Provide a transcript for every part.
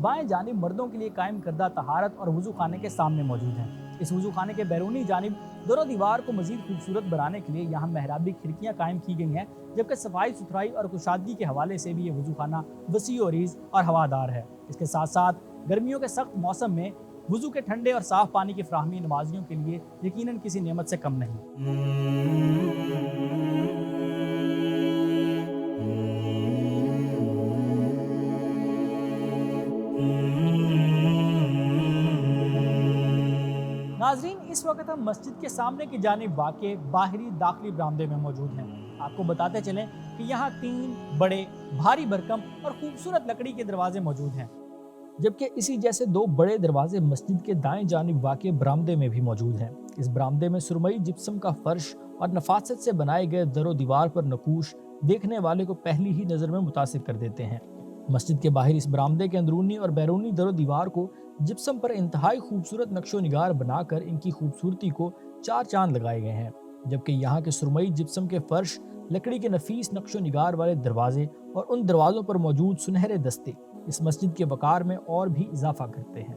بائیں جانب مردوں کے لیے قائم کردہ طہارت اور وضو خانے کے سامنے موجود ہیں۔ اس وضو خانے کے بیرونی جانب دور و دیوار کو مزید خوبصورت بنانے کے لیے یہاں محرابی کھڑکیاں قائم کی گئی ہیں، جبکہ صفائی ستھرائی اور کشادگی کے حوالے سے بھی یہ وضو خانہ وسیع و عریض اور ہوادار ہے۔ اس کے ساتھ ساتھ گرمیوں کے سخت موسم میں وضو کے ٹھنڈے اور صاف پانی کی فراہمی نمازیوں کے لیے یقیناً کسی نعمت سے کم نہیں۔ ناظرین، اس وقت ہم مسجد کے سامنے کی جانب واقع باہری داخلی برآمدے میں موجود ہیں۔ آپ کو بتاتے چلیں کہ یہاں 3 بڑے بھاری بھرکم اور خوبصورت لکڑی کے دروازے موجود ہیں، جبکہ اسی جیسے 2 بڑے دروازے مسجد کے دائیں جانب واقع برآمدے میں بھی موجود ہیں۔ اس برآمدے میں سرمئی جپسم کا فرش اور نفاست سے بنائے گئے در و دیوار پر نقوش دیکھنے والے کو پہلی ہی نظر میں متاثر کر دیتے ہیں۔ مسجد کے باہر اس برآمدے کے اندرونی اور بیرونی در و دیوار کو جپسم پر انتہائی خوبصورت نقش و نگار بنا کر ان کی خوبصورتی کو 4 چاند لگائے گئے ہیں، جبکہ یہاں کے سرمئی جپسم کے فرش، لکڑی کے نفیس نقش و نگار والے دروازے اور ان دروازوں پر موجود سنہرے دستے اس مسجد کے وقار میں اور بھی اضافہ کرتے ہیں۔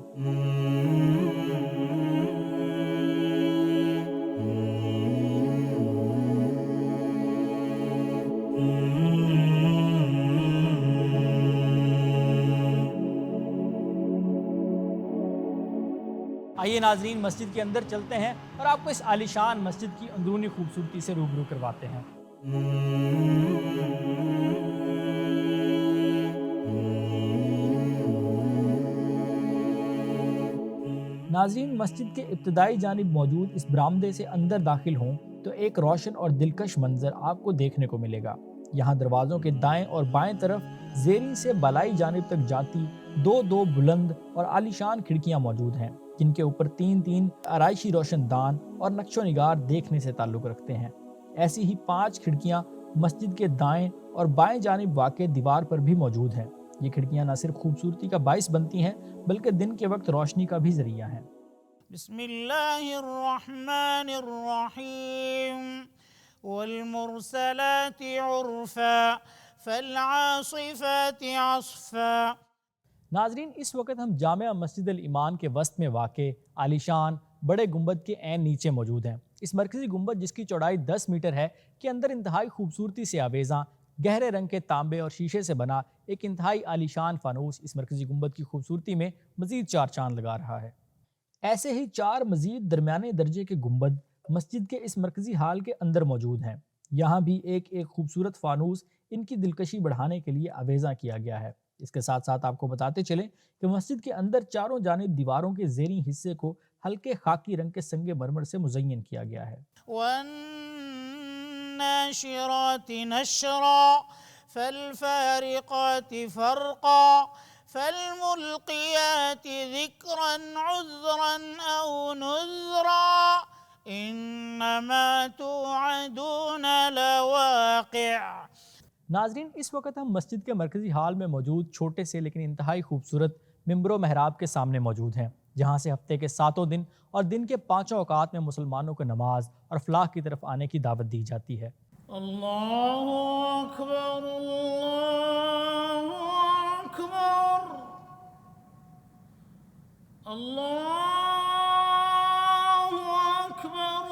آئیے ناظرین، مسجد کے اندر چلتے ہیں اور آپ کو اس عالیشان مسجد کی اندرونی خوبصورتی سے روبرو کرواتے ہیں۔ ناظرین، مسجد کے ابتدائی جانب موجود اس برآمدے سے اندر داخل ہوں تو ایک روشن اور دلکش منظر آپ کو دیکھنے کو ملے گا۔ یہاں دروازوں کے دائیں اور بائیں طرف زیریں سے بالائی جانب تک جاتی 2 بلند اور عالیشان کھڑکیاں موجود ہیں، جن کے اوپر 3 آرائشی روشن دان اور نقش و نگار دیکھنے سے تعلق رکھتے ہیں۔ ایسی ہی 5 کھڑکیاں مسجد کے دائیں اور بائیں جانب واقع دیوار پر بھی موجود ہیں۔ یہ کھڑکیاں نہ صرف خوبصورتی کا باعث بنتی ہیں بلکہ دن کے وقت روشنی کا بھی ذریعہ ہیں۔ بسم اللہ الرحمن الرحیم والمرسلات عرفا فالعاصفات عصفا۔ ناظرین، اس وقت ہم جامع مسجد الایمان کے وسط میں واقع عالیشان بڑے گنبد کے عین نیچے موجود ہیں۔ اس مرکزی گنبد، جس کی چوڑائی 10 میٹر ہے، کے اندر انتہائی خوبصورتی سے آویزاں گہرے رنگ کے تانبے اور شیشے سے بنا ایک انتہائی عالیشان فانوس اس مرکزی گنبد کی خوبصورتی میں مزید 4 چاند لگا رہا ہے۔ ایسے ہی 4 مزید درمیانے درجے کے گنبد مسجد کے اس مرکزی ہال کے اندر موجود ہیں۔ یہاں بھی ایک خوبصورت فانوس ان کی دلکشی بڑھانے کے لیے آویزاں کیا گیا ہے۔ اس کے ساتھ ساتھ آپ کو بتاتے چلیں کہ مسجد کے اندر چاروں جانب دیواروں کے زیریں حصے کو ہلکے خاکی رنگ کے سنگ مرمر سے مزین کیا گیا ہے۔ والناشرات نشرا فالفارقات فرقا فالملقيات ذكرا عذرا أو نذرا إنما توعدون لواقع۔ ناظرین، اس وقت ہم مسجد کے مرکزی ہال میں موجود چھوٹے سے لیکن انتہائی خوبصورت ممبر و محراب کے سامنے موجود ہیں، جہاں سے ہفتے کے 7 دن اور دن کے 5 اوقات میں مسلمانوں کو نماز اور فلاح کی طرف آنے کی دعوت دی جاتی ہے۔ اللہ اکبر اللہ اکبر اللہ اکبر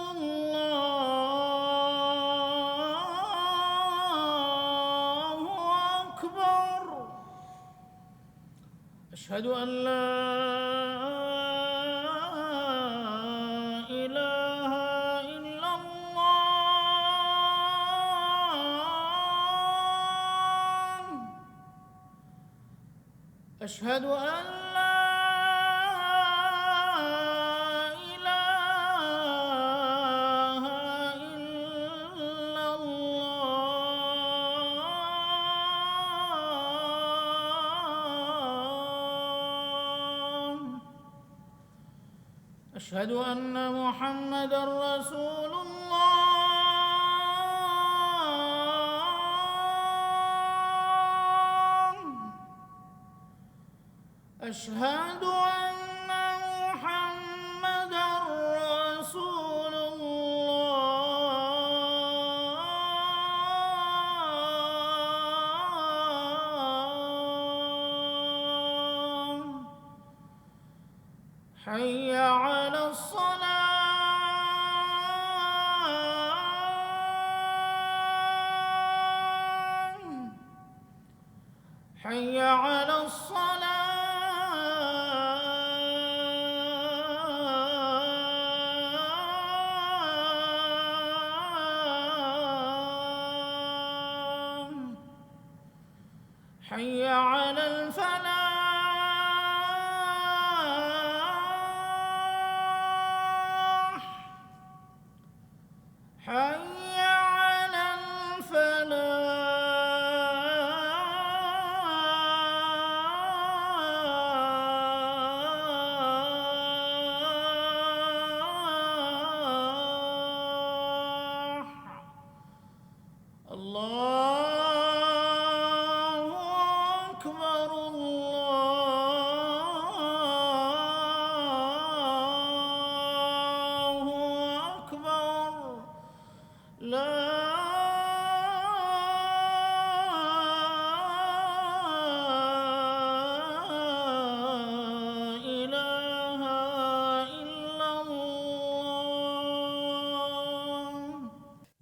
اللہ اکبر اشہد ان لا الہ الا اللہ اشہد ان لا الہ الا اللہ اشہد ان محمد رسول اللہ اشہد ان محمد رسول اللہ حي على الصلاة حي على الصلاة حي على الفلاح حي على الفلاح الله أكبر الله أكبر لا إله إلا الله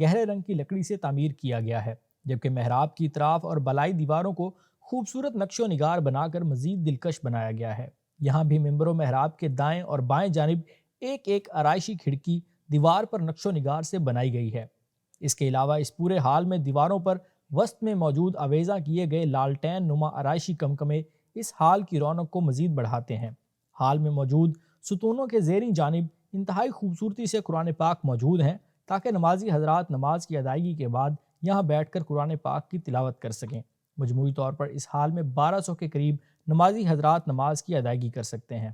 گہرے رنگ کی لکڑی سے تعمیر کیا گیا ہے، جبکہ محراب کی اطراف اور بالائی دیواروں کو خوبصورت نقش و نگار بنا کر مزید دلکش بنایا گیا ہے۔ یہاں بھی منبر و محراب کے دائیں اور بائیں جانب ایک ایک آرائشی کھڑکی دیوار پر نقش و نگار سے بنائی گئی ہے۔ اس کے علاوہ اس پورے ہال میں دیواروں پر وسط میں موجود آویزاں کیے گئے لالٹین نما آرائشی کمکمے اس ہال کی رونق کو مزید بڑھاتے ہیں۔ ہال میں موجود ستونوں کے زیریں جانب انتہائی خوبصورتی سے قرآن پاک موجود ہیں تاکہ نمازی حضرات نماز کی ادائیگی کے بعد یہاں بیٹھ کر قرآن پاک کی تلاوت کر سکیں۔ مجموعی طور پر اس حال میں 1200 کے قریب نمازی حضرات نماز کی ادائیگی کر سکتے ہیں۔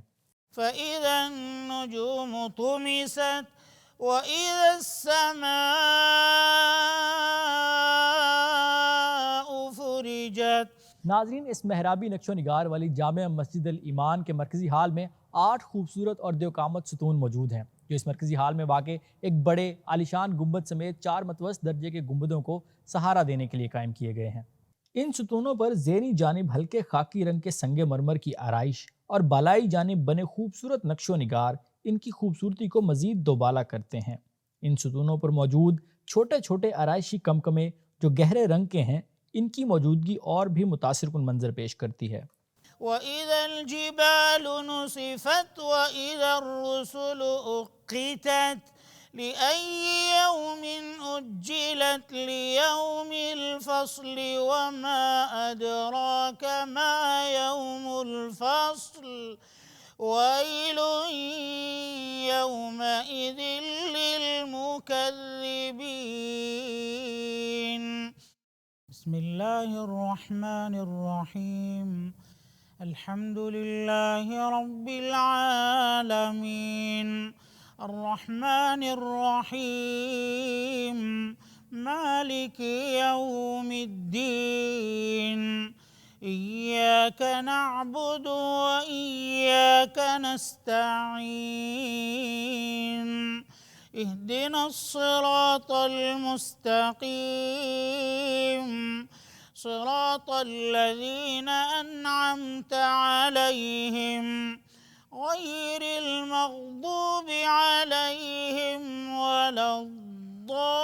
فإذا النجوم طمست وإذا السماء فرجت۔ ناظرین، اس محرابی نقش و نگار والی جامع مسجد الایمان کے مرکزی ہال میں 8 خوبصورت اور دیوقامت ستون موجود ہیں، جو اس مرکزی ہال میں واقع ایک بڑے عالیشان گنبد سمیت 4 متوسط درجے کے گنبدوں کو سہارا دینے کے لیے قائم کیے گئے ہیں۔ ان ستونوں پر زیریں جانب ہلکے خاکی رنگ کے سنگ مرمر کی آرائش اور بالائی جانب بنے خوبصورت نقش و نگار ان کی خوبصورتی کو مزید دوبالا کرتے ہیں۔ ان ستونوں پر موجود چھوٹے چھوٹے آرائشی کمکمے جو گہرے رنگ کے ہیں، ان کی موجودگی اور بھی متاثر کن منظر پیش کرتی ہے۔ وَإِذَا الْجِبَالُ نُسِفَتْ وَإِذَا الرُّسُلُ أُقِّتَتْ لِأَيِّ يَوْمٍ أُجِّلَتْ لِيَوْمِ الْفَصْلِ وَمَا أَدْرَاكَ مَا يَوْمُ الْفَصْلِ وَيْلٌ يَوْمَئِذٍ لِّلْمُكَذِّبِينَ۔ بسم اللہ الرحمن الرحیم، الحمد للہ رب العالمین، الرحمن الرحیم، مالک یوم الدین، ایاک نعبد و ایاک نستعین، اهدنا الصراط المستقيم صراط الذين أنعمت عليهم غير المغضوب عليهم ولا الضالين۔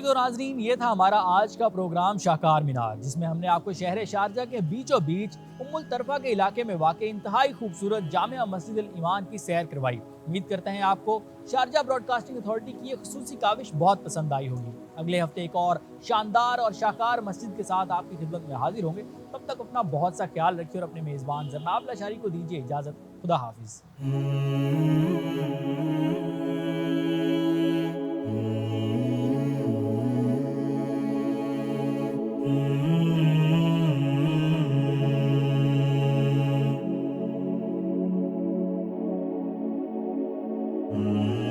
تو ناظرین، یہ تھا ہمارا آج کا پروگرام شاہکار مینار، جس میں ہم نے آپ کو شہر شارجہ کے بیچوں بیچ الطرفہ کے علاقے میں واقع انتہائی خوبصورت جامع مسجد الایمان کی سیر کروائی۔ امید کرتے ہیں آپ کو شارجہ براڈ کاسٹنگ اتھارٹی کی یہ خصوصی کاوش بہت پسند آئی ہوگی۔ اگلے ہفتے ایک اور شاندار اور شاہکار مسجد کے ساتھ آپ کی خدمت میں حاضر ہوں گے۔ تب تک اپنا بہت سا خیال رکھیے اور اپنے میزبان زرناب لاشاری کو دیجیے اجازت۔ خدا حافظ۔ Mm-hmm.